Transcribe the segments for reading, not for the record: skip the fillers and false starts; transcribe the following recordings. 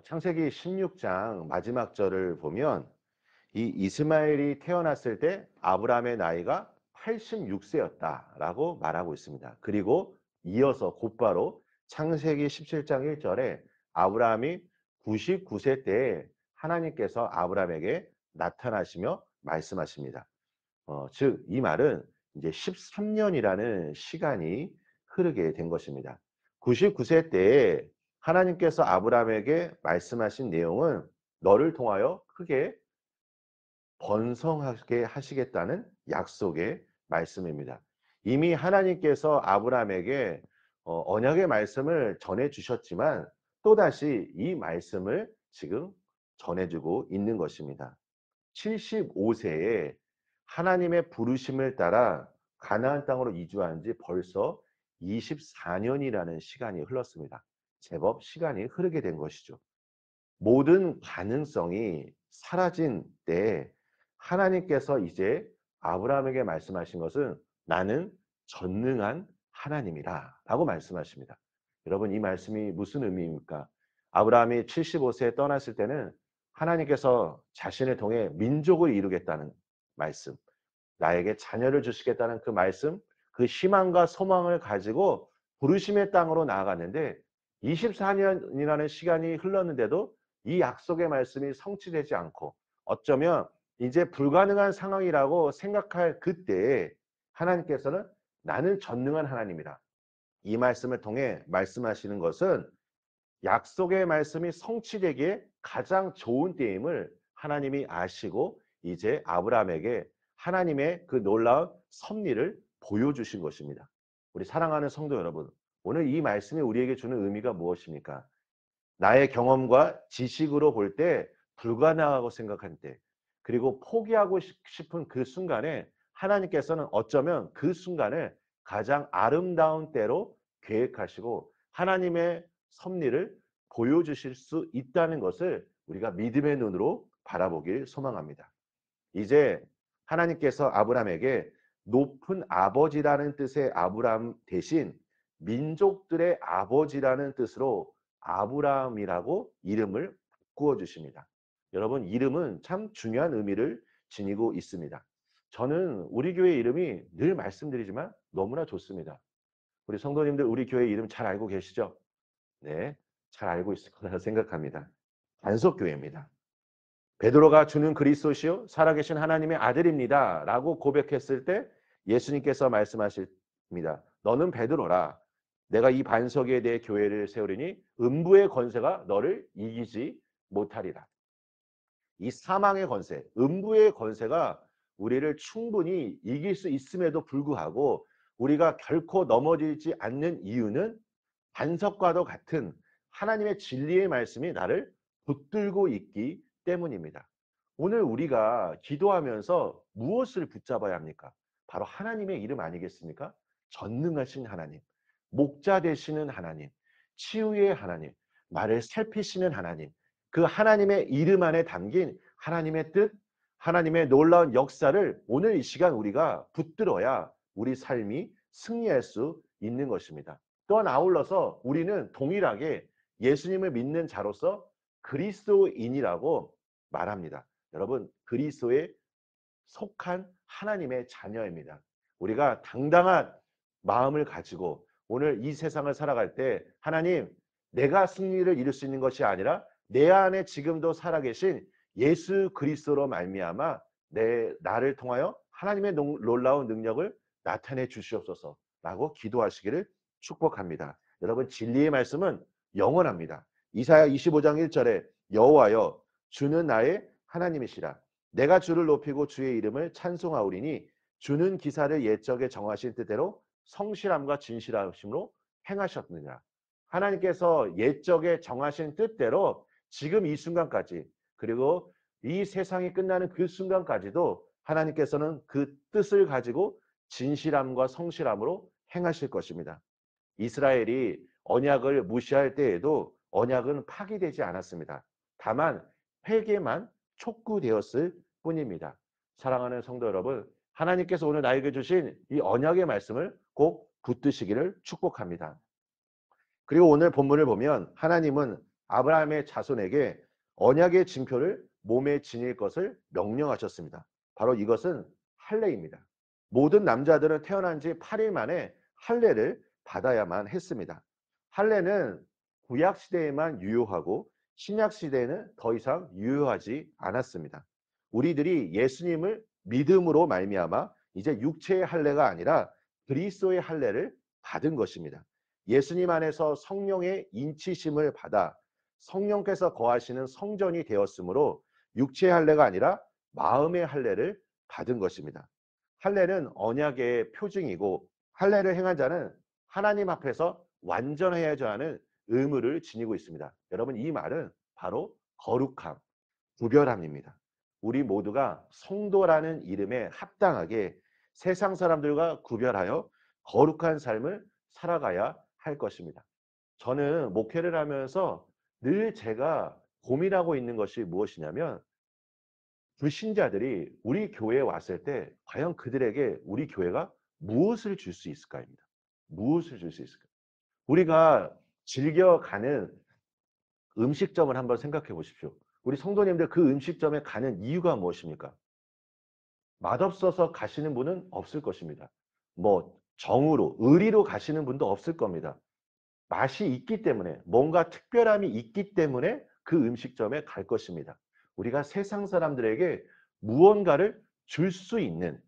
창세기 16장 마지막 절을 보면 이 이스마엘이 태어났을 때 아브라함의 나이가 86세였다라고 말하고 있습니다. 그리고 이어서 곧바로 창세기 17장 1절에 아브라함이 99세 때에 하나님께서 아브라함에게 나타나시며 말씀하십니다. 즉, 이 말은 이제 13년이라는 시간이 흐르게 된 것입니다. 99세 때에 하나님께서 아브라함에게 말씀하신 내용은 너를 통하여 크게 번성하게 하시겠다는 약속의 말씀입니다. 이미 하나님께서 아브라함에게 언약의 말씀을 전해 주셨지만 또다시 이 말씀을 지금 전해주고 있는 것입니다. 75세에 하나님의 부르심을 따라 가나안 땅으로 이주한 지 벌써 24년이라는 시간이 흘렀습니다. 제법 시간이 흐르게 된 것이죠. 모든 가능성이 사라진 때에 하나님께서 이제 아브라함에게 말씀하신 것은 나는 전능한 하나님이라 라고 말씀하십니다. 여러분, 이 말씀이 무슨 의미입니까? 아브라함이 75세에 떠났을 때는 하나님께서 자신을 통해 민족을 이루겠다는 말씀, 나에게 자녀를 주시겠다는 그 말씀, 그 희망과 소망을 가지고 부르심의 땅으로 나아갔는데 24년이라는 시간이 흘렀는데도 이 약속의 말씀이 성취되지 않고 어쩌면 이제 불가능한 상황이라고 생각할 그때에 하나님께서는 나는 전능한 하나님이다. 이 말씀을 통해 말씀하시는 것은 약속의 말씀이 성취되기에 가장 좋은 때임을 하나님이 아시고 이제 아브라함에게 하나님의 그 놀라운 섭리를 보여주신 것입니다. 우리 사랑하는 성도 여러분, 오늘 이 말씀이 우리에게 주는 의미가 무엇입니까? 나의 경험과 지식으로 볼 때 불가능하고 생각한 때, 그리고 포기하고 싶은 그 순간에 하나님께서는 어쩌면 그 순간을 가장 아름다운 때로 계획하시고 하나님의 섭리를 보여주실 수 있다는 것을 우리가 믿음의 눈으로 바라보길 소망합니다. 이제 하나님께서 아브라함에게 높은 아버지라는 뜻의 아브라함 대신 민족들의 아버지라는 뜻으로 아브라함이라고 이름을 바꾸어 주십니다. 여러분, 이름은 참 중요한 의미를 지니고 있습니다. 저는 우리 교회 이름이 늘 말씀드리지만 너무나 좋습니다. 우리 성도님들 우리 교회 이름 잘 알고 계시죠? 네, 잘 알고 있을 거라 생각합니다. 단속교회입니다. 베드로가 주는 그리스도시요 살아계신 하나님의 아들입니다 라고 고백했을 때 예수님께서 말씀하십니다. 너는 베드로라. 내가 이 반석에 대해 교회를 세우리니 음부의 권세가 너를 이기지 못하리라. 이 사망의 권세, 음부의 권세가 우리를 충분히 이길 수 있음에도 불구하고 우리가 결코 넘어지지 않는 이유는 반석과도 같은 하나님의 진리의 말씀이 나를 붙들고 있기 때문입니다. 오늘 우리가 기도하면서 무엇을 붙잡아야 합니까? 바로 하나님의 이름 아니겠습니까? 전능하신 하나님, 목자 되시는 하나님, 치유의 하나님, 나를 살피시는 하나님, 그 하나님의 이름 안에 담긴 하나님의 뜻, 하나님의 놀라운 역사를 오늘 이 시간 우리가 붙들어야 우리 삶이 승리할 수 있는 것입니다. 또한 아울러서 우리는 동일하게 예수님을 믿는 자로서 그리스도인이라고 말합니다. 여러분, 그리스도에 속한 하나님의 자녀입니다. 우리가 당당한 마음을 가지고 오늘 이 세상을 살아갈 때 하나님, 내가 승리를 이룰 수 있는 것이 아니라 내 안에 지금도 살아계신 예수 그리스도로 말미암아 나를 통하여 하나님의 놀라운 능력을 나타내 주시옵소서라고 기도하시기를 축복합니다. 여러분, 진리의 말씀은 영원합니다. 이사야 25장 1절에 여호와여 주는 나의 하나님이시라. 내가 주를 높이고 주의 이름을 찬송하오리니 주는 기사를 옛적에 정하신 뜻대로 성실함과 진실하심으로 행하셨느니라. 하나님께서 옛적에 정하신 뜻대로 지금 이 순간까지 그리고 이 세상이 끝나는 그 순간까지도 하나님께서는 그 뜻을 가지고 진실함과 성실함으로 행하실 것입니다. 이스라엘이 언약을 무시할 때에도 언약은 파기되지 않았습니다. 다만 회개만 촉구되었을 뿐입니다. 사랑하는 성도 여러분, 하나님께서 오늘 나에게 주신 이 언약의 말씀을 꼭 붙드시기를 축복합니다. 그리고 오늘 본문을 보면 하나님은 아브라함의 자손에게 언약의 징표를 몸에 지닐 것을 명령하셨습니다. 바로 이것은 할례입니다. 모든 남자들은 태어난 지 8일 만에 할례를 받아야만 했습니다. 할례는 구약 시대에만 유효하고 신약 시대에는 더 이상 유효하지 않았습니다. 우리들이 예수님을 믿음으로 말미암아 이제 육체의 할례가 아니라 그리스도의 할례를 받은 것입니다. 예수님 안에서 성령의 인치심을 받아 성령께서 거하시는 성전이 되었으므로 육체의 할례가 아니라 마음의 할례를 받은 것입니다. 할례는 언약의 표징이고 할례를 행한 자는 하나님 앞에서 완전해야죠 하는 의무를 지니고 있습니다. 여러분, 이 말은 바로 거룩함, 구별함입니다. 우리 모두가 성도라는 이름에 합당하게 세상 사람들과 구별하여 거룩한 삶을 살아가야 할 것입니다. 저는 목회를 하면서 늘 제가 고민하고 있는 것이 무엇이냐면, 불신자들이 우리 교회에 왔을 때 과연 그들에게 우리 교회가 무엇을 줄 수 있을까입니다. 무엇을 줄 수 있을까? 우리가 즐겨가는 음식점을 한번 생각해 보십시오. 우리 성도님들 그 음식점에 가는 이유가 무엇입니까? 맛없어서 가시는 분은 없을 것입니다. 뭐 정으로, 의리로 가시는 분도 없을 겁니다. 맛이 있기 때문에, 뭔가 특별함이 있기 때문에 그 음식점에 갈 것입니다. 우리가 세상 사람들에게 무언가를 줄 수 있는,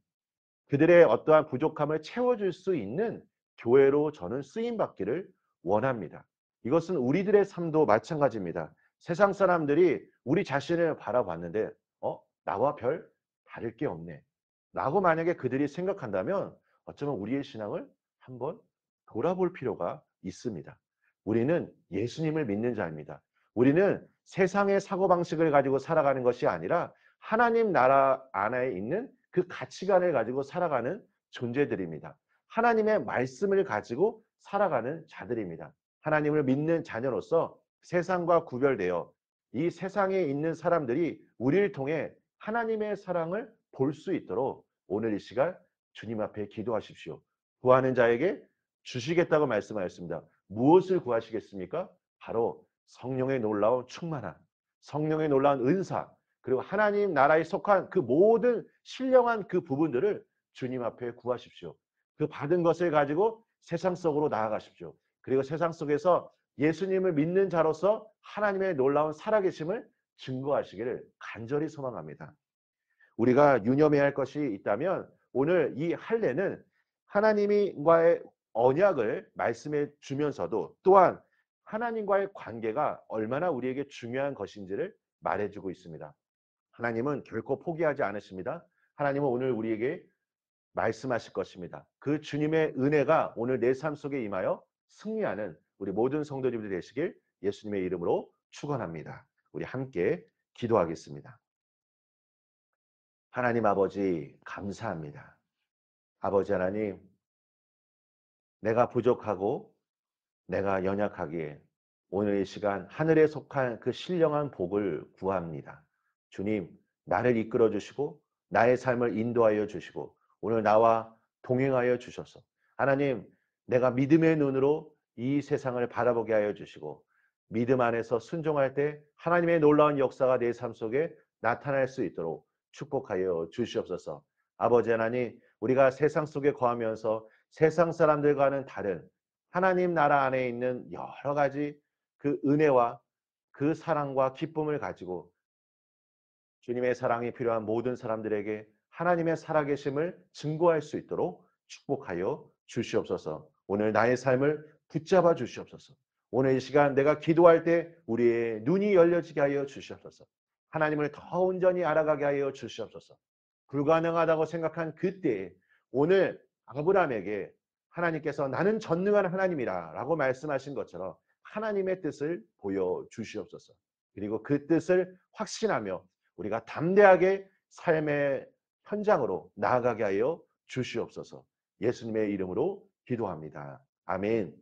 그들의 어떠한 부족함을 채워줄 수 있는 교회로 저는 쓰임받기를 원합니다. 이것은 우리들의 삶도 마찬가지입니다. 세상 사람들이 우리 자신을 바라봤는데 나와 별 다를 게 없네 라고 만약에 그들이 생각한다면 어쩌면 우리의 신앙을 한번 돌아볼 필요가 있습니다. 우리는 예수님을 믿는 자입니다. 우리는 세상의 사고방식을 가지고 살아가는 것이 아니라 하나님 나라 안에 있는 그 가치관을 가지고 살아가는 존재들입니다. 하나님의 말씀을 가지고 살아가는 자들입니다. 하나님을 믿는 자녀로서 세상과 구별되어 이 세상에 있는 사람들이 우리를 통해 하나님의 사랑을 볼 수 있도록 오늘 이 시간 주님 앞에 기도하십시오. 구하는 자에게 주시겠다고 말씀하였습니다. 무엇을 구하시겠습니까? 바로 성령의 놀라운 충만함, 성령의 놀라운 은사, 그리고 하나님 나라에 속한 그 모든 신령한 그 부분들을 주님 앞에 구하십시오. 그 받은 것을 가지고 세상 속으로 나아가십시오. 그리고 세상 속에서 예수님을 믿는 자로서 하나님의 놀라운 살아계심을 증거하시기를 간절히 소망합니다. 우리가 유념해야 할 것이 있다면 오늘 이 할례는 하나님과의 언약을 말씀해 주면서도 또한 하나님과의 관계가 얼마나 우리에게 중요한 것인지를 말해주고 있습니다. 하나님은 결코 포기하지 않으십니다. 하나님은 오늘 우리에게 말씀하실 것입니다. 그 주님의 은혜가 오늘 내 삶 속에 임하여 승리하는 우리 모든 성도님들 되시길 예수님의 이름으로 축원합니다. 우리 함께 기도하겠습니다. 하나님 아버지, 감사합니다. 아버지 하나님, 내가 부족하고 내가 연약하기에 오늘 이 시간 하늘에 속한 그 신령한 복을 구합니다. 주님, 나를 이끌어 주시고 나의 삶을 인도하여 주시고 오늘 나와 동행하여 주셔서 하나님, 내가 믿음의 눈으로 이 세상을 바라보게 하여 주시고 믿음 안에서 순종할 때 하나님의 놀라운 역사가 내 삶 속에 나타날 수 있도록 축복하여 주시옵소서. 아버지 하나님, 우리가 세상 속에 거하면서 세상 사람들과는 다른 하나님 나라 안에 있는 여러 가지 그 은혜와 그 사랑과 기쁨을 가지고 주님의 사랑이 필요한 모든 사람들에게 하나님의 살아계심을 증거할 수 있도록 축복하여 주시옵소서. 오늘 나의 삶을 붙잡아 주시옵소서. 오늘 이 시간 내가 기도할 때 우리의 눈이 열려지게 하여 주시옵소서. 하나님을 더 온전히 알아가게 하여 주시옵소서. 불가능하다고 생각한 그때에 오늘 아브라함에게 하나님께서 나는 전능한 하나님이라 라고 말씀하신 것처럼 하나님의 뜻을 보여주시옵소서. 그리고 그 뜻을 확신하며 우리가 담대하게 삶의 현장으로 나아가게 하여 주시옵소서. 예수님의 이름으로 기도합니다. 아멘.